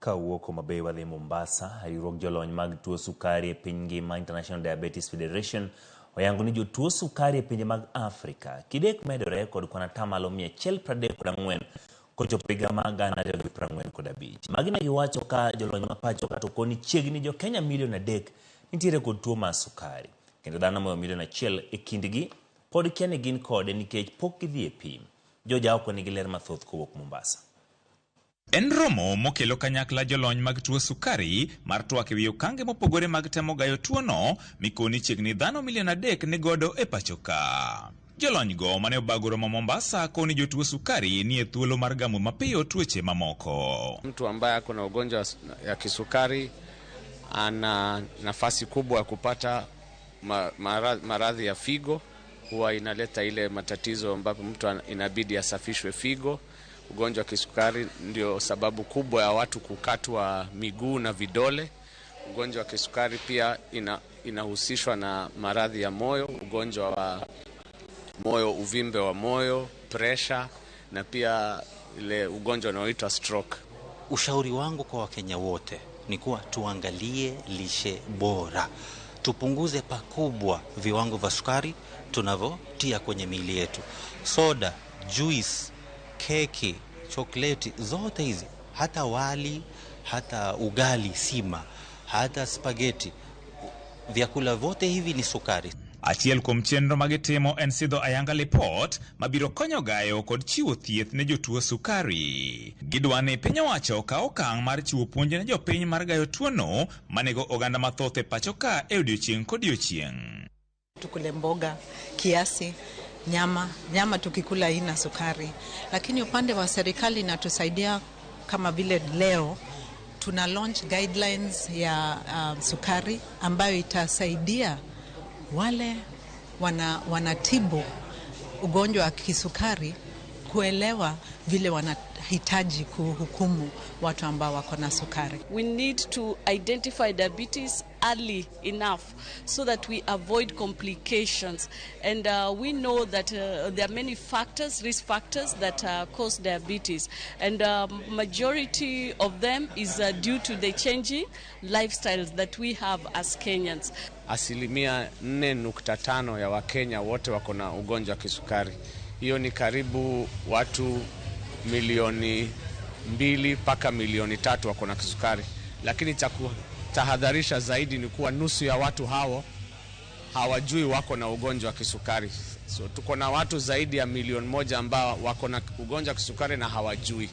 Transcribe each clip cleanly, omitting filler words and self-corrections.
Kawuok Homabay wadhi Mombasa, riwruok jolony mag tuo sukari e piny ngima International Diabetes Federation oyango ni jotuo sukari e pinje mag Afrika kidek medore kod kwan atamalo 134 kochopo higa mag 2045. Magi ne giwacho ka jolony ma pacho ka to koni chiegni jo Kenya milion 3 nitiere kod tuo mar sukari, kendo dhano moyo milion 1 e kindgi pod kia ni gin kode nikech pok gidhi e pim. Joja oko nigi ler mathoth kowuok Mombasa. En romo mokelo kanyakla jolony mag tuo sukari mar twak ewi okange mopogore mag temo gayo tuono mikoni chiegni dhano milion 3 ni godo e pacho ka. Jolony go mane obago romo Mombasa koni jotuo sukari ni e thuolo mar gamo mapiyo tuoche mamoko. Mtu ambaye ako na ugonjwa ya kisukari ana nafasi kubwa ya kupata maradhi ya figo, huwa inaleta ile matatizo ambapo mtu inabidi asafishwe figo. Ugonjwa wa kisukari ndio sababu kubwa ya watu kukatwa miguu na vidole. Ugonjwa wa kisukari pia inahusishwa na maradhi ya moyo, ugonjwa wa moyo, uvimbe wa moyo, pressure na pia ile ugonjwa unaoitwa stroke. Ushauri wangu kwa Wakenya wote ni kuwa tuangalie lishe bora. Tupunguze pakubwa viwango vya sukari tunavyotia kwenye miili yetu. Soda, juice, keki, chokoleti, zote hizi, hata wali, hata ugali, sima, hata spaghetti, vyakula vote hivi ni sukari. Achiel kuom chenro magetimo en sidho ayanga lipot mabiro konyo gayo kod chiwo thieth ne jotuo sukari. Gidwani piny owacho kawo okang' mar chiwo puonj ne jopiny mar gayo tuono manego oganda mathoth e pacho ka e odiochieng' kodiochieng'. Tukule mboga kiasi, nyama tukikula ina sukari, lakini upande wa serikali inatusaidia kama vile leo tuna launch guidelines ya sukari ambayo itasaidia wale wanatibu ugonjwa wa kisukari kuelewa vile wanahitaji kuhukumu watu ambao wako na sukari. We need to identify diabetes early enough so that we avoid complications, and we know that there are many factors, risk factors that cause diabetes, and majority of them is due to the changing lifestyles that we have as Kenyans. 4.5% ya Wakenya wote wako na ugonjwa wa kisukari. Hiyo ni karibu watu milioni 2 mpaka milioni 3 wako na kisukari. Lakini cha kutahadharisha zaidi ni kuwa nusu ya watu hao hawajui wako na ugonjwa wa kisukari. So tuko na watu zaidi ya milioni 1 ambao wako na ugonjwa wa kisukari na hawajui.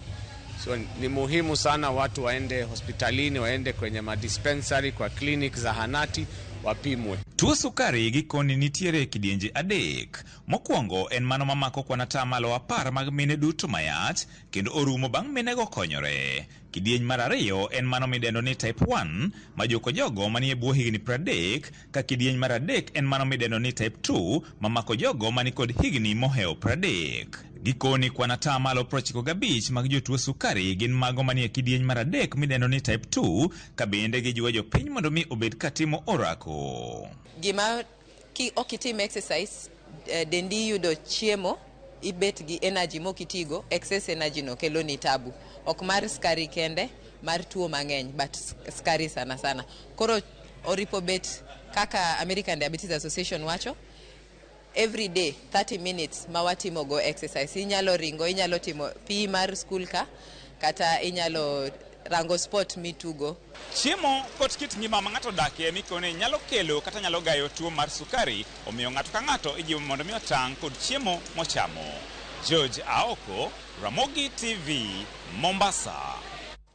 So ni muhimu sana watu waende hospitalini, waende kwenye madispensary, kwa clinic, zahanati, wapimwe. Tuo sukari gikoni nitiere kidienje adek. Mokwongo en mano mamako kwan atamalo 10 mag mine duto mayach kendo orumo bang' minego konyore. Kidieny mar ariyo en mano midendo ni type 1 majoko jogo manie bwo higni 30, ka kidieny mar adek en mano midendo ni type 2 mamako jogo mani kod higni moheo 30. Gikoni kwan atamalo 95 mag jotuo sukari gin mago manie kidieny mar adek midendo ni type 2, ka bende gijiwo jopiny mondo mi obed katimo orako. Gima okitim exercise, dendi yudo chiemo, ibet gi energy mokitigo, excess energy no kelo ni tabu. Ok mar skari kende, mar tuo mang'eny, but skari sana sana. Koro oripo bet kaka American Diabetes Association wacho, every day 30 minutes mawatimo go exercise. Inyalo ringo, inyalo timo pi mar school ka, kata inyalo rango sport mitugo. Chiemo kod kit ngima ma ng'ato dakie mikone nyalo kelo kata nyalo gayo tuo mar sukari, omiyo ng'ato ka ng'ato ijiwo mondo mi otang' kod chiemo mochamo. George Aoko, Ramogi TV, Mombasa.